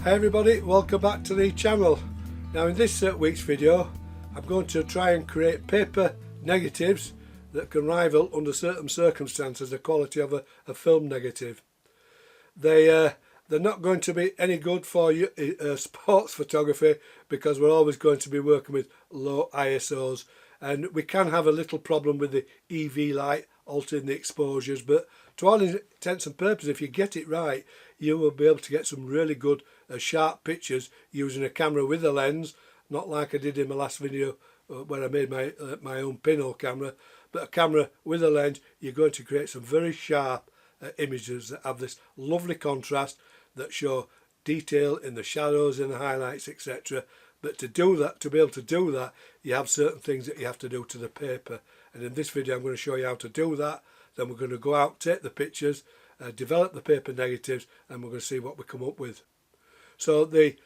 Hi everybody, welcome back to the channel. Now in this week's video I'm going to try and create paper negatives that can rival under certain circumstances the quality of a film negative. They're not going to be any good for you, sports photography, because we're always going to be working with low ISOs, and we can have a little problem with the EV light altering the exposures, but to all intents and purposes, if you get it right, you will be able to get some really good sharp pictures using a camera with a lens, not like I did in my last video where I made my own pinhole camera, but a camera with a lens. You're going to create some very sharp images that have this lovely contrast, that show detail in the shadows, in the highlights, etc. But to do that, to be able to do that, you have certain things that you have to do to the paper, and in this video I'm going to show you how to do that. Then we're going to go out, take the pictures, develop the paper negatives, and we're going to see what we come up with. So the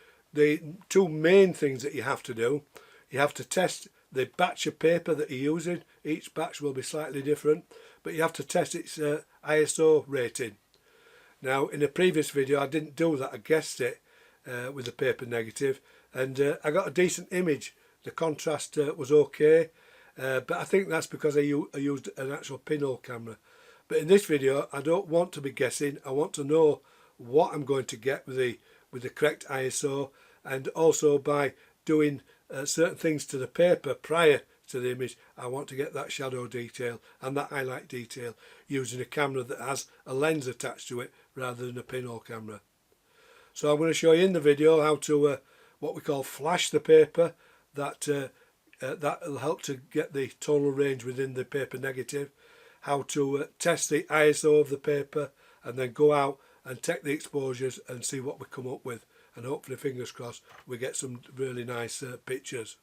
two main things that you have to do, you have to test the batch of paper that you're using. Each batch will be slightly different, but you have to test its ISO rating. Now in a previous video I didn't do that, I guessed it with the paper negative, and I got a decent image. The contrast was okay, but I think that's because I used an actual pinhole camera. But in this video I don't want to be guessing. I want to know what I'm going to get with the correct ISO, and also by doing certain things to the paper prior to the image, I want to get that shadow detail and that highlight detail using a camera that has a lens attached to it rather than a pinhole camera. So I'm going to show you in the video how to what we call flash the paper. That will help to get the tonal range within the paper negative, how to test the ISO of the paper, and then go out and take the exposures and see what we come up with, and hopefully, fingers crossed, we get some really nice pictures.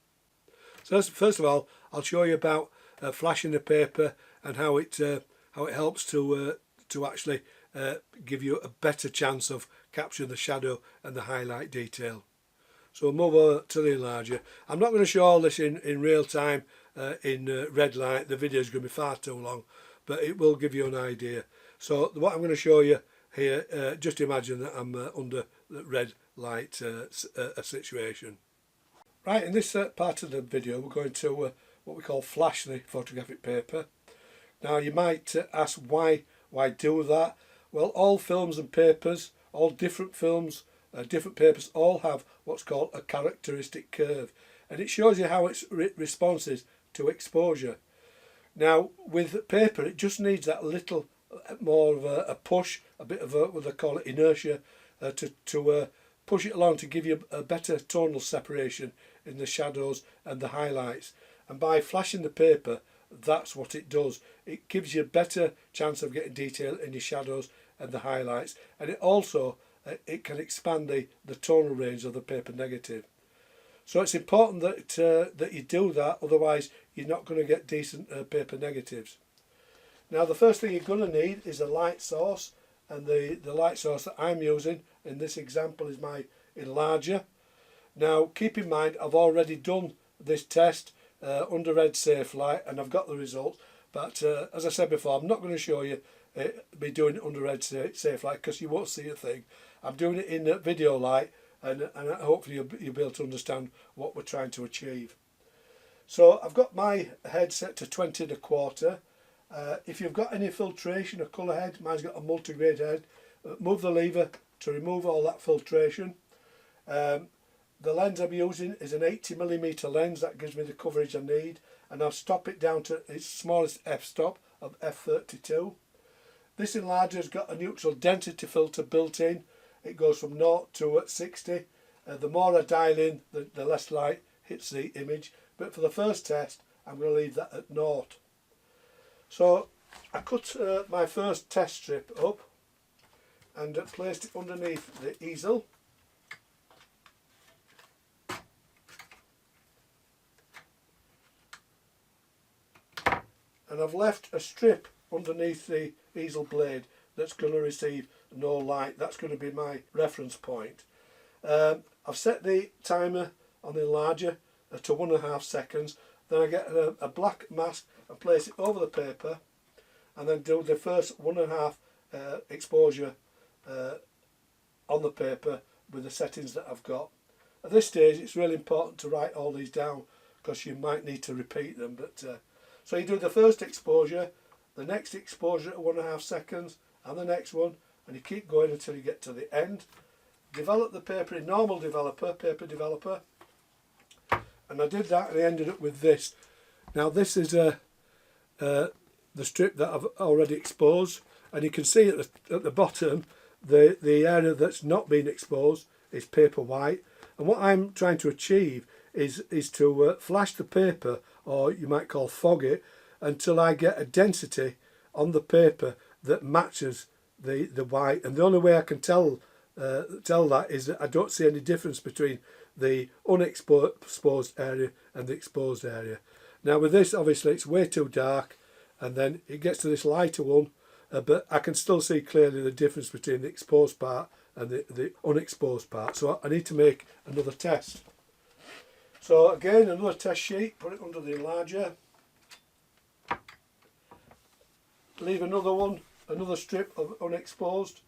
So first of all, I'll show you about flashing the paper and how it helps to actually give you a better chance of capturing the shadow and the highlight detail. So we'll move over to the enlarger. I'm not going to show all this in real time in red light. The video is going to be far too long, but it will give you an idea. So what I'm going to show you here, just imagine that I'm under the red light situation. Right, in this part of the video we're going to what we call flash the photographic paper. Now you might ask why do that? Well, all films and papers, all different films, different papers, all have what's called a characteristic curve, and it shows you how it responses to exposure. Now with paper it just needs that little more of a push, a bit of what they call it inertia, to push it along to give you a better tonal separation in the shadows and the highlights. And by flashing the paper, that's what it does. It gives you a better chance of getting detail in your shadows and the highlights, and it also it can expand the tonal range of the paper negative. So it's important that you do that, otherwise you're not going to get decent paper negatives. Now the first thing you're going to need is a light source, and the light source that I'm using in this example is my enlarger. Now keep in mind I've already done this test under red safe light and I've got the results, but as I said before, I'm not going to show you me doing it under red safe light because you won't see a thing. I'm doing it in video light, and hopefully you'll be able to understand what we're trying to achieve. So I've got my head set to 20 1/4. If you've got any filtration or colour head, mine's got a multi-grade head, move the lever to remove all that filtration. The lens I'm using is an 80mm lens. That gives me the coverage I need, and I'll stop it down to its smallest f-stop of f32. This enlarger has got a neutral density filter built in. It goes from 0 to 60. The more I dial in, the less light hits the image, but for the first test I'm going to leave that at 0. So I cut my first test strip up and placed it underneath the easel. And I've left a strip underneath the easel blade that's going to receive no light. That's going to be my reference point. I've set the timer on the enlarger to 1.5 seconds. Then I get a black mask and place it over the paper, and then do the first 1.5 exposure on the paper with the settings that I've got. At this stage it's really important to write all these down because you might need to repeat them. But so you do the first exposure, the next exposure at 1.5 seconds, and the next one, and you keep going until you get to the end. Develop the paper in normal developer, paper developer, and I did that and I ended up with this. Now this is the strip that I've already exposed, and you can see at the bottom the area that's not been exposed is paper white, and what I'm trying to achieve is to flash the paper, or you might call fog it, until I get a density on the paper that matches the white. And the only way I can tell that is that I don't see any difference between the unexposed area and the exposed area. Now with this, obviously it's way too dark, and then it gets to this lighter one, but I can still see clearly the difference between the exposed part and the unexposed part. So I need to make another test. So again, another test sheet, put it under the enlarger, leave another strip of unexposed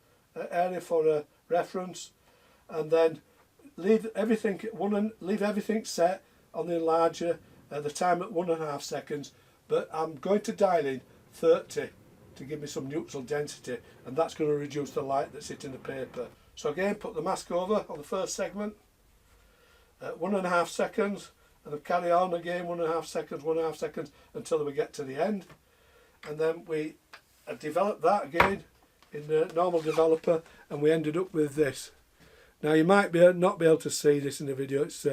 area for a reference, and then leave everything set on the enlarger at the time at 1.5 seconds, but I'm going to dial in 30 to give me some neutral density, and that's going to reduce the light that's hitting the paper. So again, put the mask over on the first segment at 1.5 seconds, and then carry on again 1.5 seconds until we get to the end, and then we develop that again in the normal developer, and we ended up with this. Now you might not be able to see this in the video, it's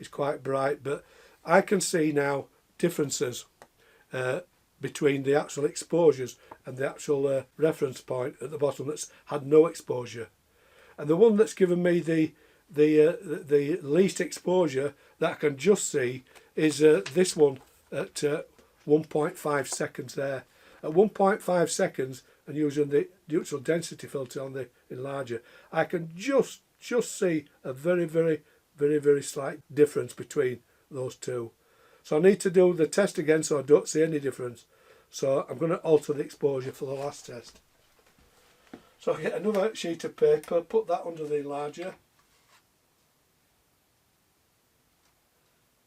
quite bright, but I can see now differences between the actual exposures and the actual reference point at the bottom that's had no exposure. And the one that's given me the least exposure that I can just see is this one at 1.5 seconds there. At 1.5 seconds, and using the neutral density filter on the enlarger, I can just see a very slight difference between those two. So I need to do the test again so I don't see any difference. So I'm going to alter the exposure for the last test. So I get another sheet of paper, put that under the enlarger,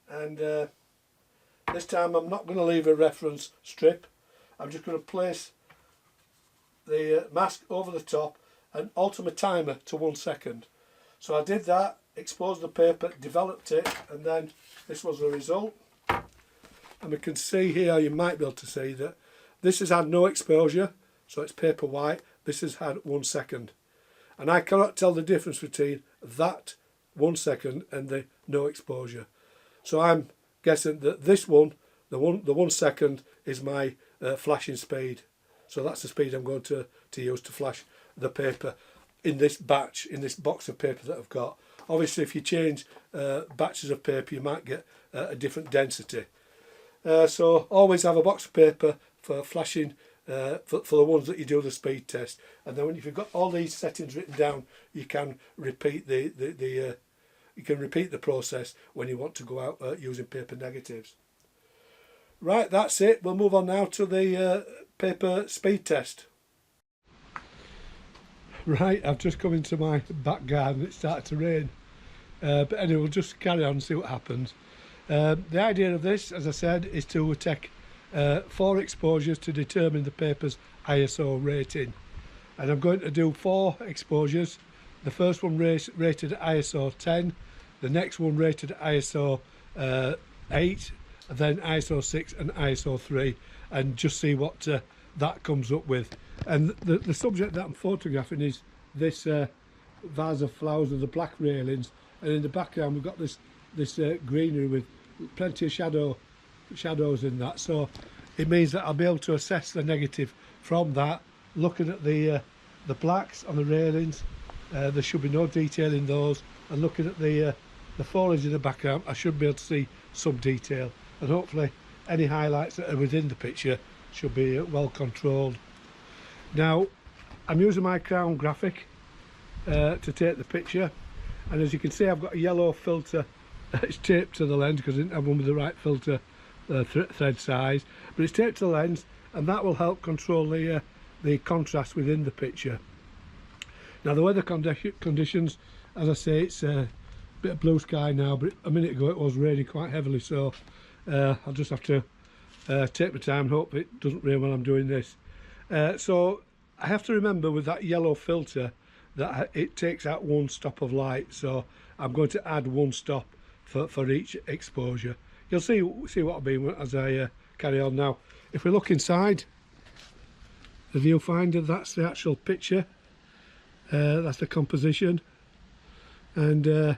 and this time I'm not going to leave a reference strip. I'm just going to place the mask over the top and alter my timer to 1 second. So I did that, exposed the paper, developed it, and then this was the result. And we can see here, you might be able to see that this has had no exposure, so it's paper white. This has had 1 second, and I cannot tell the difference between that 1 second and the no exposure. So I'm guessing that this one, the 1 second, is my flashing speed. So that's the speed I'm going to use to flash the paper in this batch, in this box of paper that I've got. Obviously if you change batches of paper you might get a different density. So always have a box of paper for flashing for the ones that you do the speed test, and then when you've got all these settings written down, you can repeat the process when you want to go out using paper negatives. Right, that's it. We'll move on now to the paper speed test. Right, I've just come into my back garden. It started to rain, but anyway, we'll just carry on and see what happens. The idea of this, as I said, is to take 4 exposures to determine the paper's ISO rating, and I'm going to do 4 exposures. The first one rated at ISO 10, the next one rated at ISO 8, then ISO 6 and ISO 3, and just see what that comes up with. And the subject that I'm photographing is this vase of flowers with the black railings, and in the background we've got this greenery with plenty of shadows in that, so it means that I'll be able to assess the negative from that, looking at the blacks on the railings. There should be no detail in those, and looking at the foliage in the background, I should be able to see some detail, and hopefully any highlights that are within the picture should be well controlled. Now I'm using my Crown graphic to take the picture, and as you can see I've got a yellow filter it's taped to the lens because I didn't have one with the right filter thread size, but it's taped to the lens, and that will help control the contrast within the picture. Now the weather conditions as I say, it's a bit of blue sky now, but a minute ago it was raining quite heavily, so I'll just have to take my time and hope it doesn't rain while I'm doing this. So I have to remember with that yellow filter that it takes out one stop of light, so I'm going to add one stop for each exposure. You'll see what I mean as I carry on. Now if we look inside the viewfinder, that's the actual picture, that's the composition, and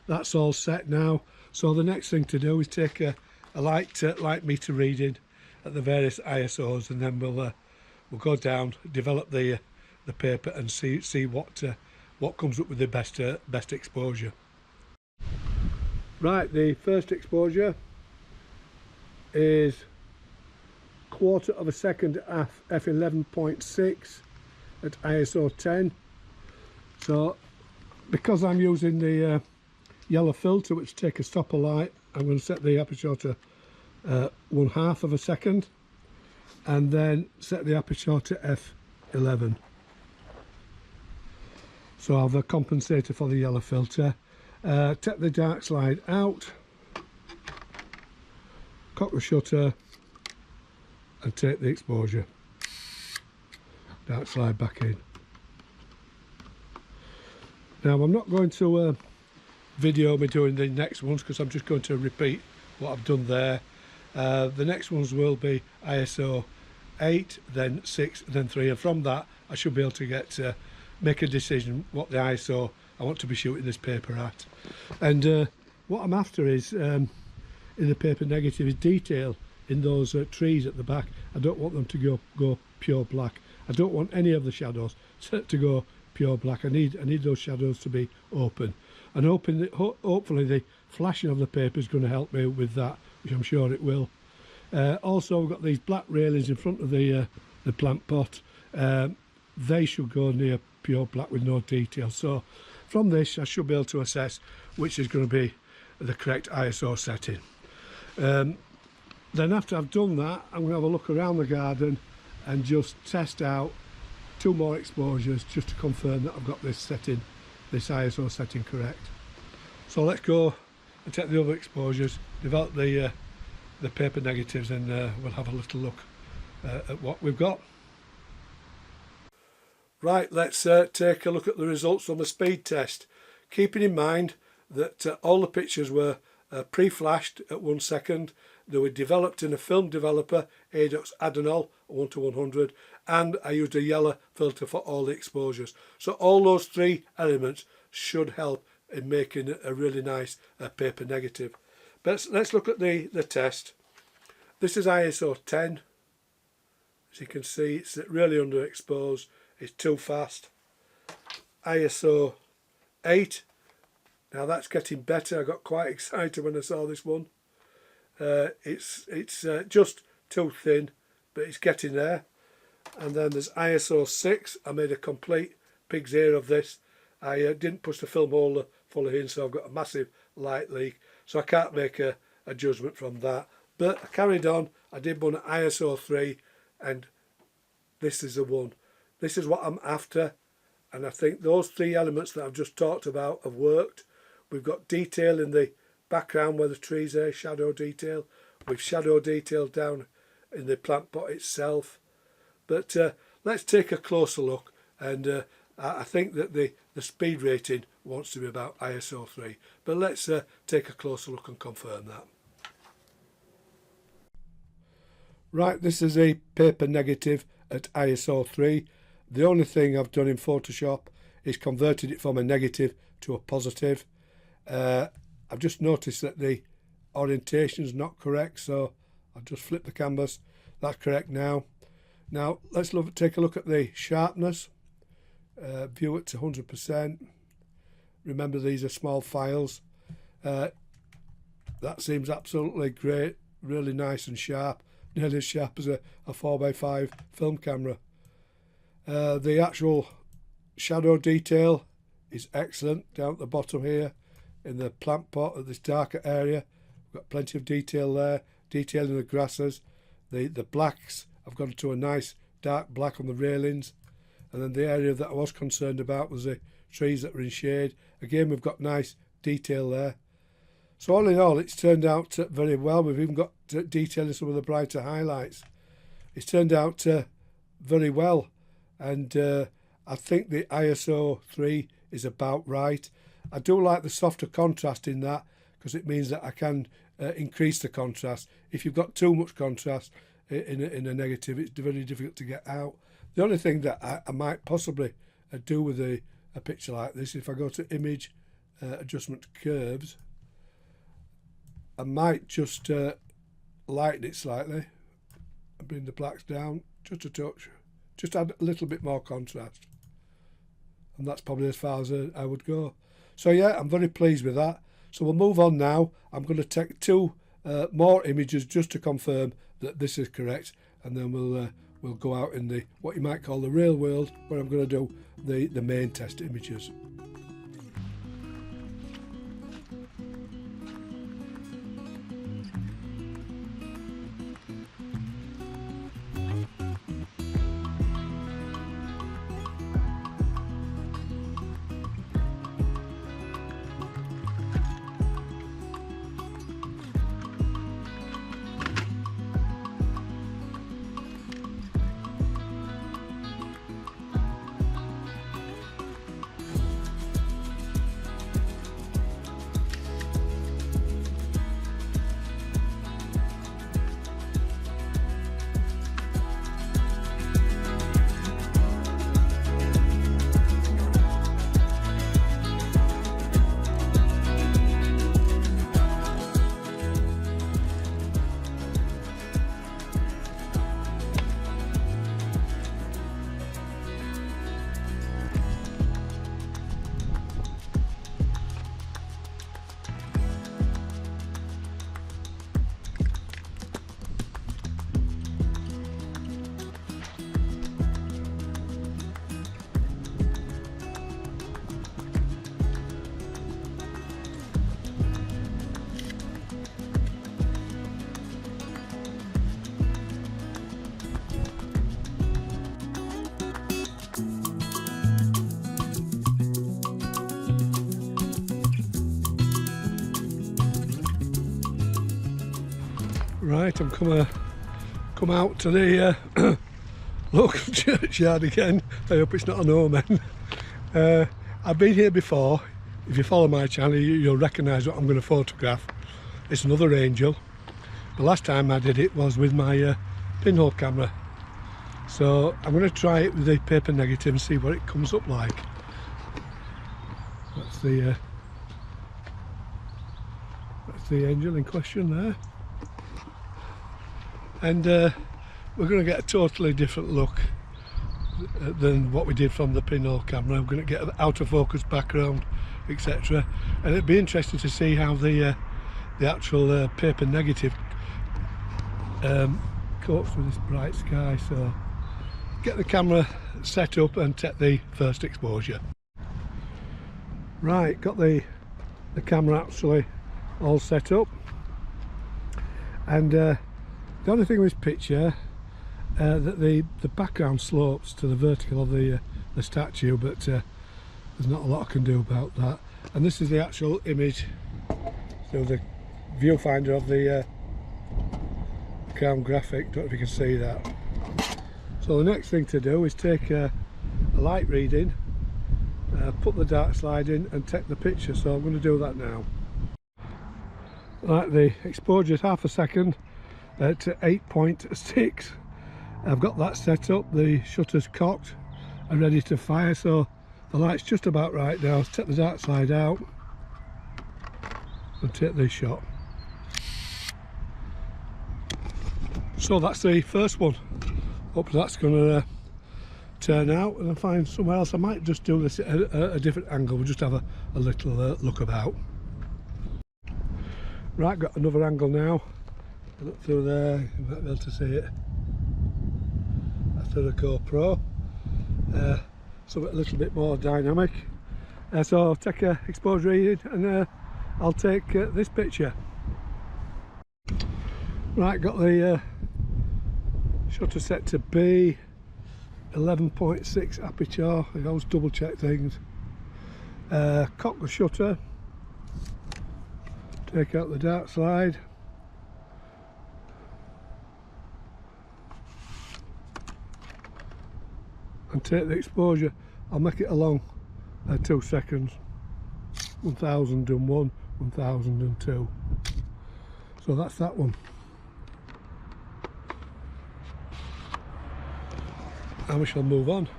that's all set now. So the next thing to do is take a light meter reading at the various ISOs, and then we'll go down, develop the paper, and see what comes up with the best exposure. Right, the first exposure is 1/4 of a second f11.6 at ISO 10. So because I'm using the yellow filter, which take a stop of light, I'm going to set the aperture to 1/2 of a second, and then set the aperture to f11. So I've a compensator for the yellow filter. Take the dark slide out, cock the shutter, and take the exposure. Dark slide back in. Now I'm not going to video me doing the next ones, because I'm just going to repeat what I've done there. The next ones will be ISO 8, then 6, then 3, and from that I should be able to make a decision what the ISO I want to be shooting this paper at. And what I'm after is, in the paper negative, is detail in those trees at the back. I don't want them to go pure black. I don't want any of the shadows to go pure black. I need those shadows to be open. And hopefully the flashing of the paper is going to help me with that, which I'm sure it will. Also, we've got these black railings in front of the plant pot. They should go near pure black with no detail. So from this I should be able to assess which is going to be the correct ISO setting. Then after I've done that, I'm going to have a look around the garden and just test out 2 more exposures just to confirm that I've got this ISO setting correct. So let's go and take the other exposures, develop the paper negatives, and we'll have a little look at what we've got. Right, let's take a look at the results from the speed test, keeping in mind that all the pictures were pre-flashed at 1 second. They were developed in a film developer, Adox Adenol 1:100, and I used a yellow filter for all the exposures. So all those 3 elements should help in making a really nice paper negative. But let's look at the test. This is ISO 10. As you can see, it's really underexposed. It's too fast. ISO 8. Now that's getting better. I got quite excited when I saw this one. It's just too thin, but it's getting there. And then there's ISO 6. I made a complete pig's ear of this. I didn't push the film holder fully in, so I've got a massive light leak. So I can't make a judgment from that. But I carried on. I did one at ISO 3, and this is the one. This is what I'm after, and I think those 3 elements that I've just talked about have worked. We've got detail in the background where the trees are, shadow detail. We've shadow detail down in the plant pot itself. But let's take a closer look, and I think that the speed rating wants to be about ISO 3. But let's take a closer look and confirm that. Right, this is a paper negative at ISO 3. The only thing I've done in Photoshop is converted it from a negative to a positive. I've just noticed that the orientation is not correct, so I'll just flip the canvas. That's correct now. Now let's take a look at the sharpness. View it to 100%. Remember, these are small files. That seems absolutely great, really nice and sharp, nearly as sharp as a 4x5 film camera. The actual shadow detail is excellent down at the bottom here in the plant pot at this darker area. We've got plenty of detail there, detail in the grasses. The blacks, I've gone to a nice dark black on the railings, and then the area that I was concerned about was the trees that are in shade. Again, we've got nice detail there. So all in all, it's turned out very well. We've even got detail in some of the brighter highlights. It's turned out very well, and I think the ISO 3 is about right. I do like the softer contrast in that, because it means that I can increase the contrast. If you've got too much contrast in a negative, it's very difficult to get out. The only thing that I might possibly do with a picture like this, if I go to image adjustment curves, I might just lighten it slightly and bring the blacks down just a touch, just add a little bit more contrast, and that's probably as far as I would go. So yeah, I'm very pleased with that. So we'll move on now. I'm going to take 2 more images just to confirm that this is correct, and then we'll go out in the what you might call the real world, where I'm going to do the main test images. Right, I'm come out to the local churchyard again. I hope it's not an omen. I've been here before. If you follow my channel, you'll recognise what I'm going to photograph. It's another angel. The last time I did it was with my pinhole camera. So I'm going to try it with the paper negative and see what it comes up like. That's the angel in question there. And we're going to get a totally different look than what we did from the pinhole camera. We're going to get an out of focus background, etc. And it'd be interesting to see how the actual paper negative copes with this bright sky. So get the camera set up and take the first exposure. Right, got the camera actually all set up, and the only thing with this picture that the background slopes to the vertical of the statue, but there's not a lot I can do about that. And this is the actual image, so the viewfinder of the Crown graphic. Don't know if you can see that. So the next thing to do is take a light reading, put the dark slide in and take the picture. So I'm going to do that now. Right, the exposure is half a second at 8.6. I've got that set up, the shutter's cocked and ready to fire, so the light's just about right now. Let's take the dark slide out and take this shot. So that's the first one. Hope that's going to turn out, and I'll find somewhere else. I might just do this at a different angle. We'll just have a little look about. Right, got another angle now. Look through there, you might be able to see it. That's through the GoPro. So a little bit more dynamic. So I'll take a exposure reading and I'll take this picture. Right, got the shutter set to B, 11.6 aperture. I always double check things. Cock the shutter, take out the dark slide, and take the exposure. I'll make it along 2 seconds, 1001, 1002. So that's that one. And we shall move on.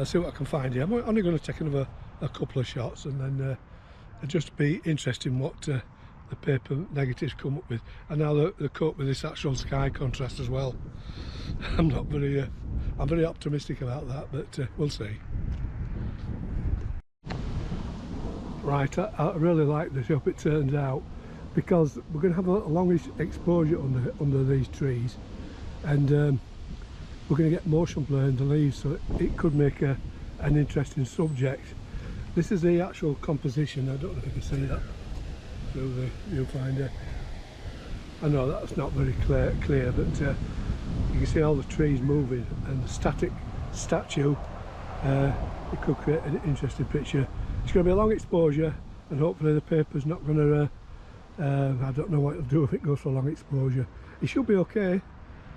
See what I can find here. I'm only going to take another a couple of shots, and then it'll just be interesting what the paper negatives come up with. And now they're coat with this actual sky contrast as well. I'm very optimistic about that, but we'll see. Right, I really like this, hope it turns out, because we're going to have a longish exposure under these trees, and we're going to get motion blur in the leaves, so it could make an interesting subject. This is the actual composition. I don't know if you can see that through the viewfinder. I know that's not very clear, but you can see all the trees moving, and the static statue. It could create an interesting picture. It's going to be a long exposure, and hopefully the paper's not going to I don't know what it'll do if it goes for a long exposure. It should be okay.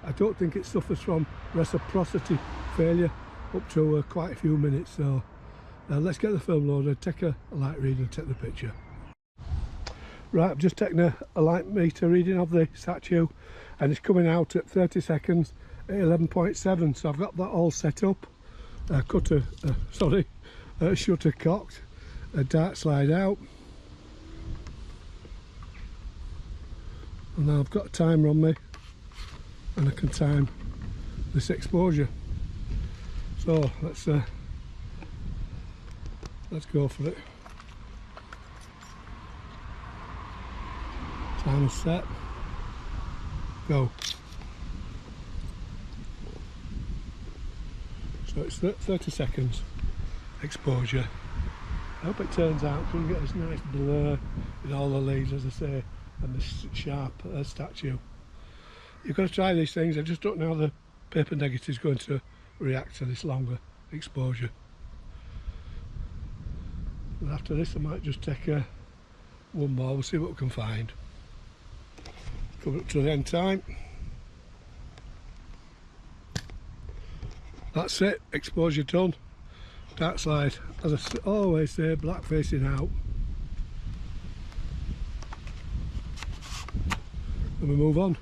I don't think it suffers from reciprocity failure up to quite a few minutes, so let's get the film loaded, take a light reading, take the picture. Right, I've just taken a light meter reading of the statue, and it's coming out at 30 seconds at 11.7, so I've got that all set up. Shutter cocked, a dark slide out, and now I've got a timer on me, and I can time this exposure. So let's go for it. Timer set. Go. So it's 30 seconds exposure. I hope it turns out, so we get this nice blur in all the leaves, as I say, and this sharp statue. You've got to try these things. I just don't know how the paper negative is going to react to this longer exposure. And after this I might just take one more, we'll see what we can find. Coming up to the end time. That's it, exposure done. Dark slide, as I always say, black facing out. And we move on.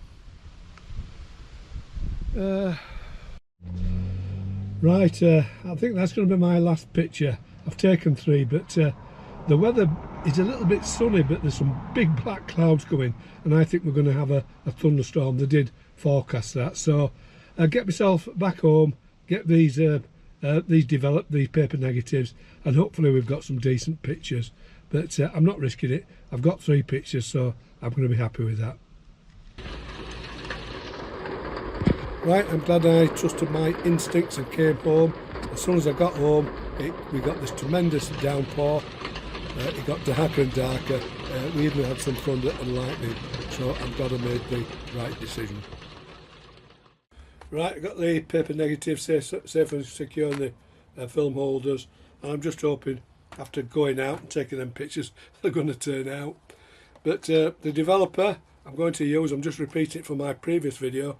Right, I think that's going to be my last picture. I've taken 3, but the weather is a little bit sunny, but there's some big black clouds coming, and I think we're going to have a thunderstorm. They did forecast that, so I'll get myself back home, get these developed, these paper negatives, and hopefully we've got some decent pictures. But I'm not risking it. I've got 3 pictures, so I'm going to be happy with that. Right, I'm glad I trusted my instincts and came home. As soon as I got home, we got this tremendous downpour. It got darker and darker. We even had some thunder and lightning, so I'm glad I made the right decision. Right, I got the paper negatives safe and secure in the film holders, and I'm just hoping after going out and taking them pictures they're going to turn out. But the developer I'm going to use, I'm just repeating it from my previous video,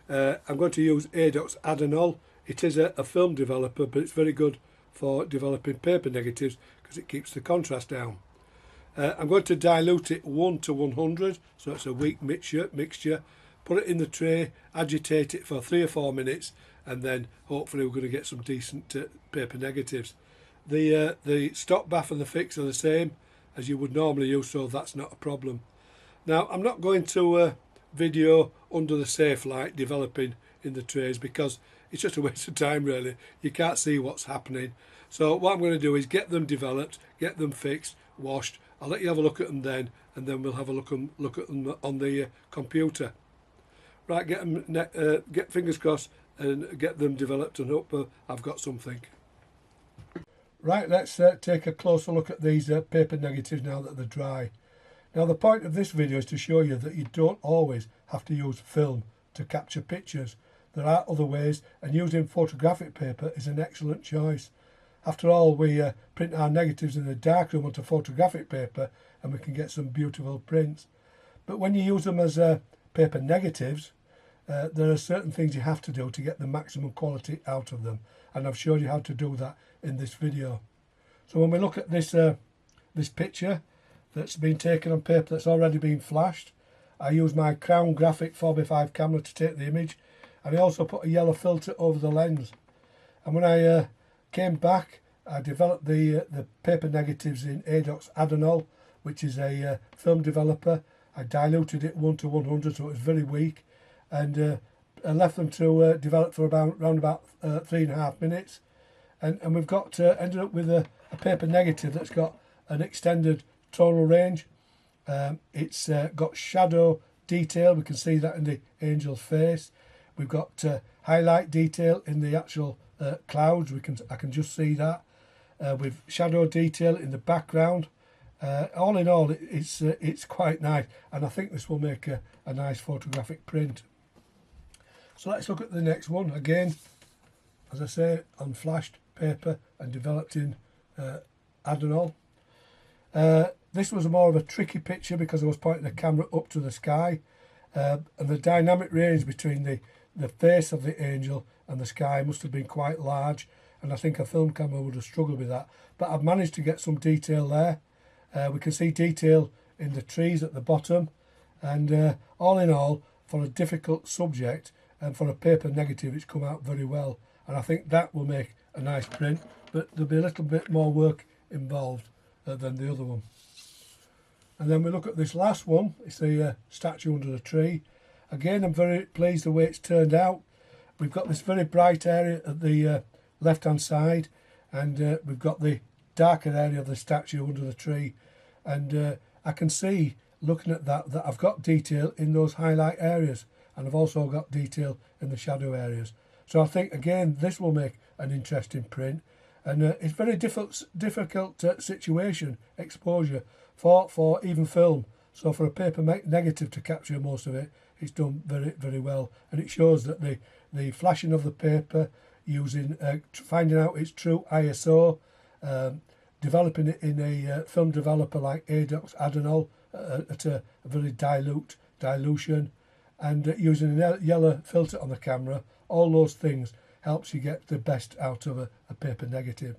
I'm going to use Adox Adenol. It is a film developer, but it's very good for developing paper negatives because it keeps the contrast down. I'm going to dilute it 1 to 100, so it's a weak mixture. Put it in the tray, agitate it for 3 or 4 minutes, and then hopefully we're going to get some decent paper negatives. The stop bath and the fix are the same as you would normally use, so that's not a problem. Now I'm not going to video under the safe light developing in the trays because it's just a waste of time really. You can't see what's happening. So what I'm going to do is get them developed, get them fixed, washed. I'll let you have a look at them then, and then we'll have a look at them on the computer. Right, get fingers crossed and get them developed, and hope I've got something. Right, let's take a closer look at these paper negatives now that they're dry. Now the point of this video is to show you that you don't always have to use film to capture pictures. There are other ways, and using photographic paper is an excellent choice. after all, we print our negatives in a darkroom onto photographic paper and we can get some beautiful prints. But when you use them as paper negatives, there are certain things you have to do to get the maximum quality out of them, and I've showed you how to do that in this video. So when we look at this this picture that's been taken on paper that's already been flashed, I use my Crown Graphic 4x5 camera to take the image, and I also put a yellow filter over the lens. And when I came back, I developed the paper negatives in ADOX Adenol, which is a film developer. I diluted it 1:100, so it was very weak, and I left them to develop for around about 3.5 minutes, and we've got ended up with a paper negative that's got an extended tonal range. It's got shadow detail. We can see that in the angel's face. We've got highlight detail in the actual clouds. I can just see that. With shadow detail in the background. All in all, it's quite nice, and I think this will make a nice photographic print. So let's look at the next one. Again, as I say, on flashed paper and developed in Adenol. This was more of a tricky picture because I was pointing the camera up to the sky, and the dynamic range between the face of the angel and the sky must have been quite large, and I think a film camera would have struggled with that. But I've managed to get some detail there. We can see detail in the trees at the bottom, and all in all, for a difficult subject and for a paper negative, it's come out very well, and I think that will make a nice print, but there'll be a little bit more work involved than the other one. And then we look at this last one. It's the statue under the tree. Again, I'm very pleased the way it's turned out. We've got this very bright area at the left hand side, and we've got the darker area of the statue under the tree, and I can see, looking at that I've got detail in those highlight areas, and I've also got detail in the shadow areas. So I think again this will make an interesting print, and it's very difficult situation, exposure for even film. So for a paper negative to capture most of it, it's done very well, and it shows that the flashing of the paper, using finding out its true ISO, developing it in a film developer like ADOX Adenol at a very dilution, and using a yellow filter on the camera. All those things helps you get the best out of a paper negative.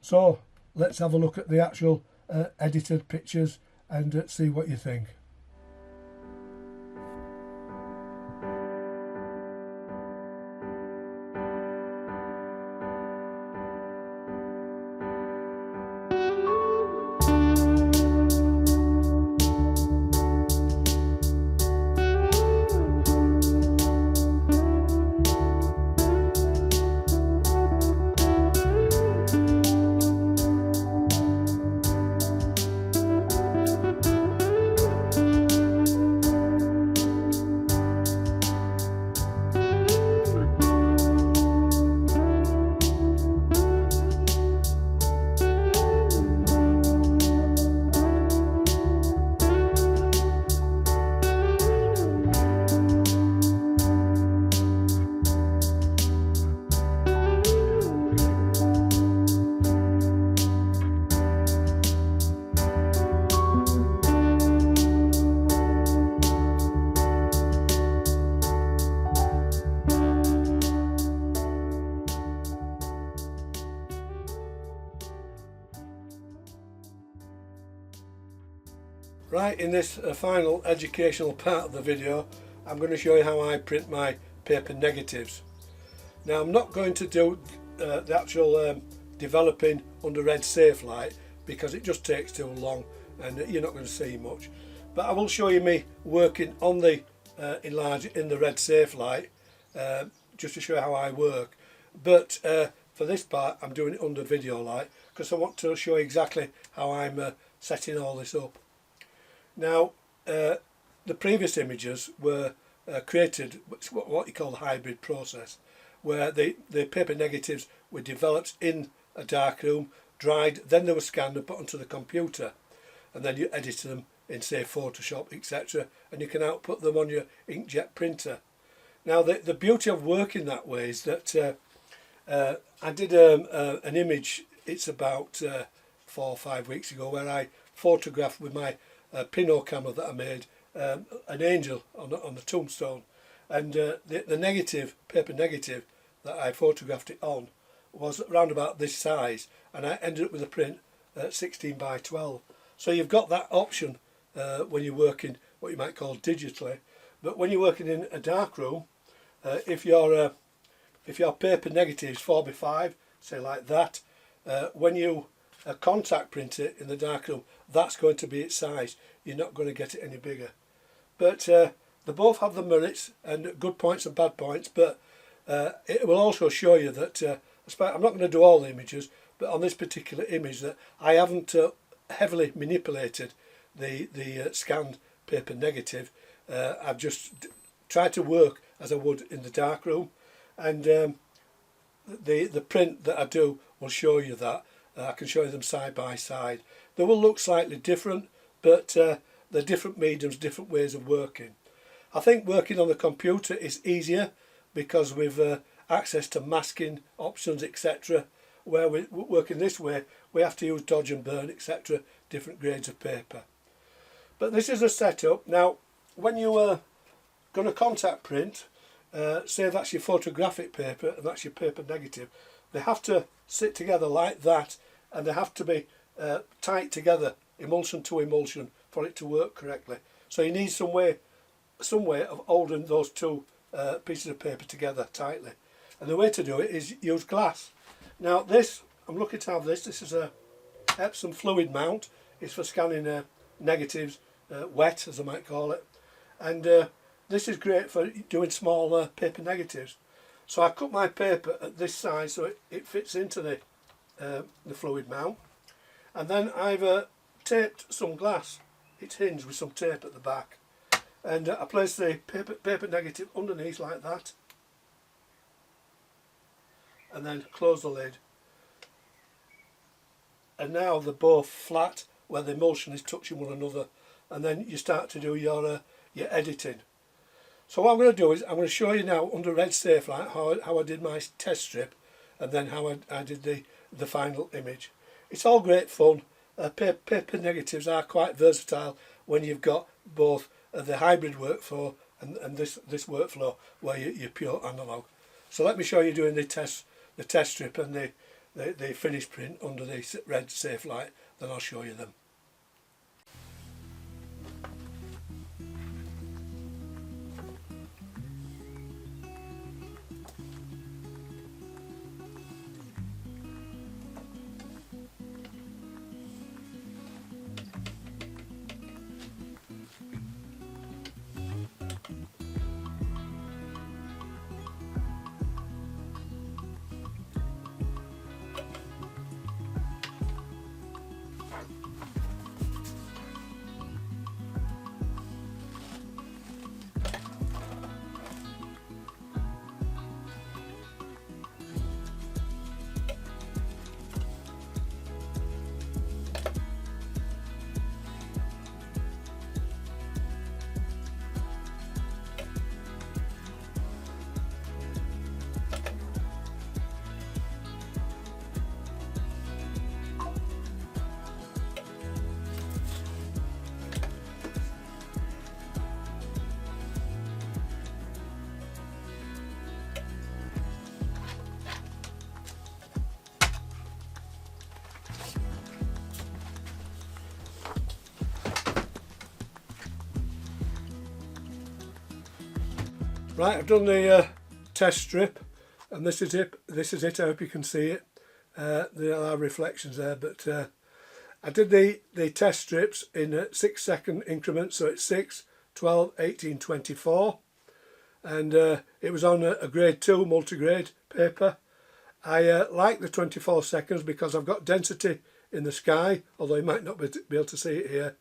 So let's have a look at the actual edited pictures and see what you think. Right, in this final educational part of the video, I'm going to show you how I print my paper negatives. Now, I'm not going to do the actual developing under red safe light because it just takes too long and you're not going to see much. But I will show you me working on the enlarger in the red safe light, just to show you how I work. But for this part, I'm doing it under video light because I want to show you exactly how I'm setting all this up. Now, the previous images were created, what you call the hybrid process, where the paper negatives were developed in a darkroom, dried, then they were scanned and put onto the computer, and then you edit them in, say, Photoshop, etc., and you can output them on your inkjet printer. Now, the beauty of working that way is that I did an image, it's about 4 or 5 weeks ago, where I photographed with my Pinot camera that I made an angel on the tombstone, and the negative, paper negative that I photographed it on was around about this size, and I ended up with a print at 16 by 12. So you've got that option when you're working what you might call digitally, but when you're working in a darkroom, if your paper negative is 4x5, say like that, when you contact print it in the darkroom, that's going to be its size. You're not going to get it any bigger. But they both have the merits and good points and bad points, but it will also show you that I'm not going to do all the images, but on this particular image, that I haven't heavily manipulated the scanned paper negative. I've just tried to work as I would in the darkroom, and the print that I do will show you that. I can show you them side by side. They will look slightly different, but they're different mediums, different ways of working. I think working on the computer is easier because we've access to masking options, etc. Where we working this way, we have to use dodge and burn, etc. Different grades of paper. But this is a setup. Now, when you are going to contact print, say that's your photographic paper and that's your paper negative, they have to sit together like that, and they have to be tight together, emulsion to emulsion, for it to work correctly. So you need some way of holding those two pieces of paper together tightly, and the way to do it is use glass. Now this, I'm lucky to have this. This is a Epsom fluid mount. It's for scanning negatives, wet as I might call it, and this is great for doing small paper negatives. So I cut my paper at this size so it fits into the fluid mount, and then I've taped some glass. It's hinged with some tape at the back, and I place the paper negative underneath like that, and then close the lid. And now they're both flat where the emulsion is touching one another, and then you start to do your editing. So what I'm going to do is I'm going to show you now under red Safelite how I did my test strip, and then how I did the final image. It's all great fun. Paper negatives are quite versatile when you've got both the hybrid workflow and this workflow where you're pure analog. So let me show you doing the test strip and the finished print under the red Safelite, then I'll show you them. Right, I've done the test strip, and this is it. I hope you can see it. There are reflections there, but I did the test strips in 6-second increments, so it's 6, 12, 18, 24, and it was on a grade 2 multigrade paper. I like the 24 seconds because I've got density in the sky, although you might not be able to see it here.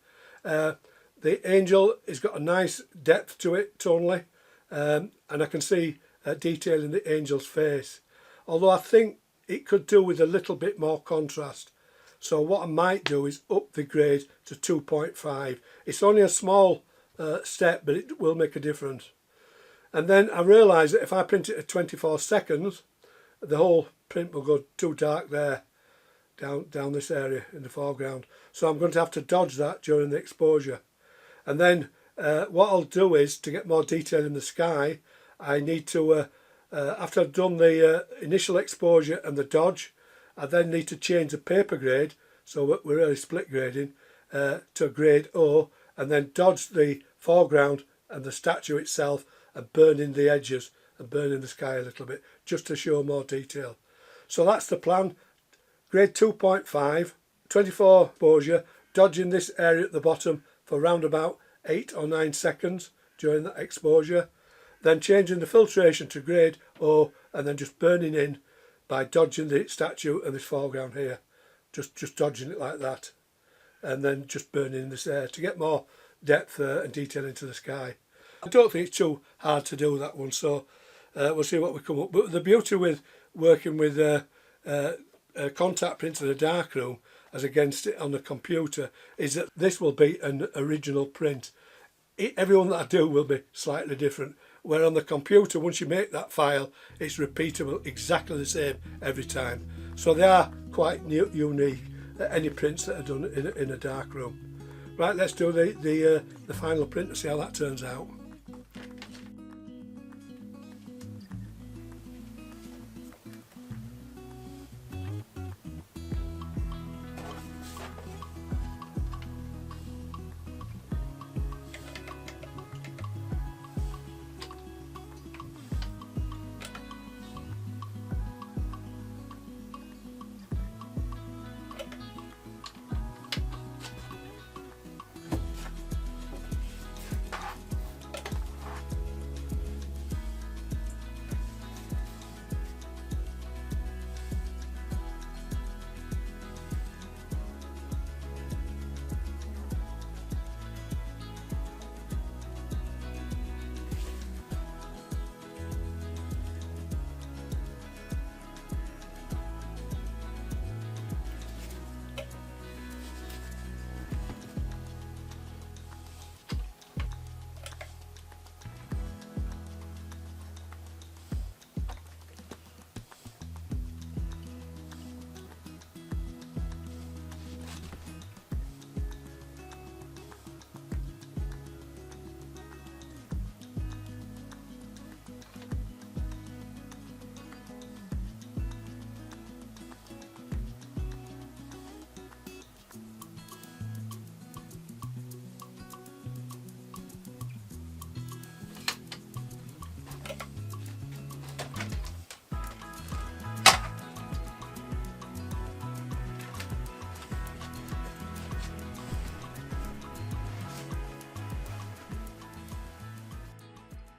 The angel has got a nice depth to it tonally, and I can see detail in the angel's face, although I think it could do with a little bit more contrast. So what I might do is up the grade to 2.5. It's only a small step, but it will make a difference. And then I realised that if I print it at 24 seconds, the whole print will go too dark there, down this area in the foreground. So I'm going to have to dodge that during the exposure. And then what I'll do is, to get more detail in the sky, I need to, after I've done the initial exposure and the dodge, I then need to change the paper grade, so we're really split grading, to grade O, and then dodge the foreground and the statue itself and burn in the edges and burn in the sky a little bit, just to show more detail. So that's the plan. Grade 2.5, 24 exposure, dodging this area at the bottom for around about 8 or 9 seconds during that exposure, then changing the filtration to grade O, and then just burning in by dodging the statue and this foreground here, just dodging it like that, and then just burning in this air to get more depth and detail into the sky. I don't think it's too hard to do that one, so we'll see what we come up. But the beauty with working with contact print in a darkroom as against it on the computer is that this will be an original print. Every one that I do will be slightly different, where on the computer, once you make that file, it's repeatable, exactly the same every time. So they are quite unique, any prints that are done in a darkroom. Right, let's do the final print and see how that turns out.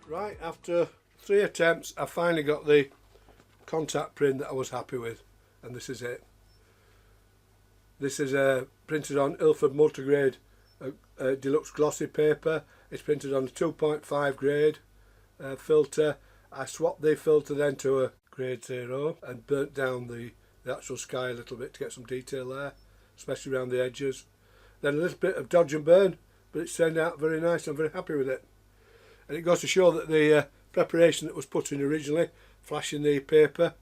Right, after 3 attempts, I finally got the contact print that I was happy with, and this is it. This is printed on Ilford multigrade deluxe glossy paper. It's printed on a 2.5 grade filter. I swapped the filter then to a grade 0 and burnt down the actual sky a little bit to get some detail there, especially around the edges. Then a little bit of dodge and burn, but it's turned out very nice. I'm very happy with it. And it goes to show that the preparation that was put in originally, flashing the paper,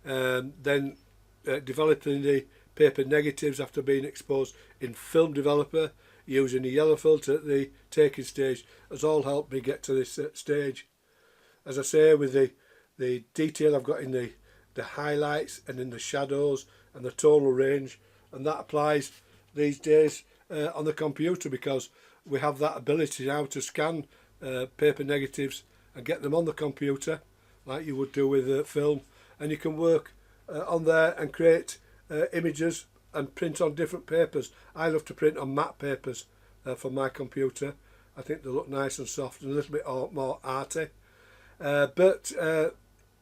then developing the paper negatives after being exposed in film developer, using a yellow filter at the taking stage, has all helped me get to this stage. As I say, with the detail I've got in the highlights and in the shadows and the tonal range, and that applies these days on the computer, because we have that ability now to scan paper negatives and get them on the computer like you would do with film, and you can work on there and create images and print on different papers. I love to print on matte papers for my computer. I think they look nice and soft and a little bit more arty, but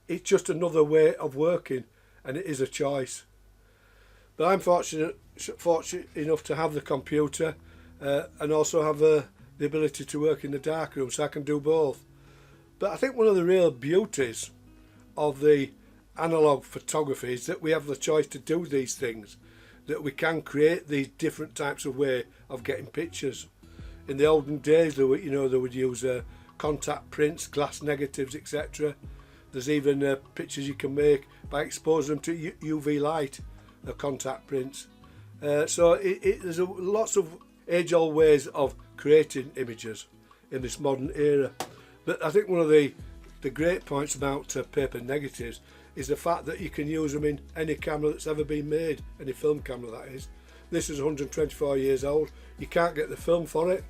it's just another way of working, and it is a choice. But I'm fortunate enough to have the computer and also have the ability to work in the darkroom, so I can do both. But I think one of the real beauties of the analogue photography is that we have the choice to do these things, that we can create these different types of way of getting pictures. In the olden days, they would use contact prints, glass negatives, etc. There's even pictures you can make by exposing them to UV light, contact prints. So there's lots of age-old ways of creating images in this modern era. But I think one of the great points about paper negatives is the fact that you can use them in any camera that's ever been made, any film camera that is. This is 124 years old. You can't get the film for it.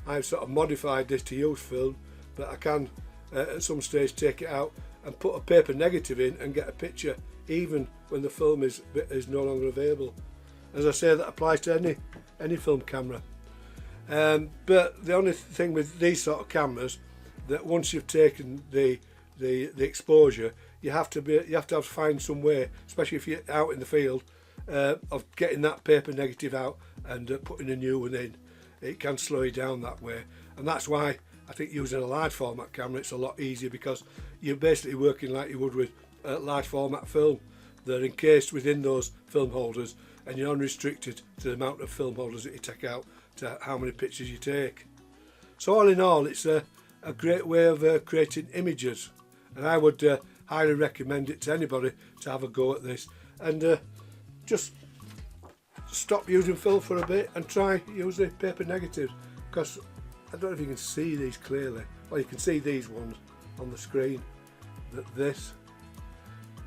I've sort of modified this to use film, but I can at some stage take it out and put a paper negative in and get a picture even when the film is no longer available. As I say, that applies to any film camera. But the only thing with these sort of cameras, that once you've taken the exposure, you have to find some way, especially if you're out in the field, of getting that paper negative out and putting a new one in. It can slow you down that way, and that's why I think using a large format camera, it's a lot easier, because you're basically working like you would with large format film. They're encased within those film holders, and you're unrestricted to the amount of film holders that you take out, to how many pictures you take. So all in all, it's a great way of creating images, and I would highly recommend it to anybody to have a go at this, and just stop using film for a bit and try using paper negatives, because I don't know if you can see these clearly. Well, you can see these ones on the screen.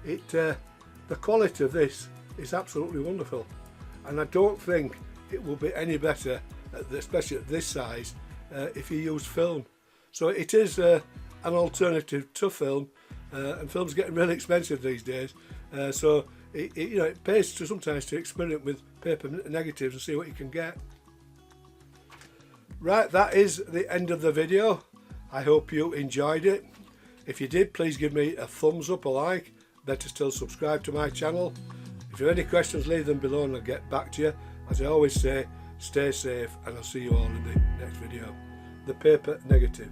The quality of this is absolutely wonderful, and I don't think it will be any better, especially at this size, if you use film. So it is an alternative to film, and film's getting really expensive these days. So it pays to sometimes to experiment with paper negatives and see what you can get. Right, that is the end of the video. I hope you enjoyed it. If you did, please give me a thumbs up, a like. Better still, subscribe to my channel. If you have any questions, leave them below and I'll get back to you. As I always say, stay safe, and I'll see you all in the next video. The paper negative.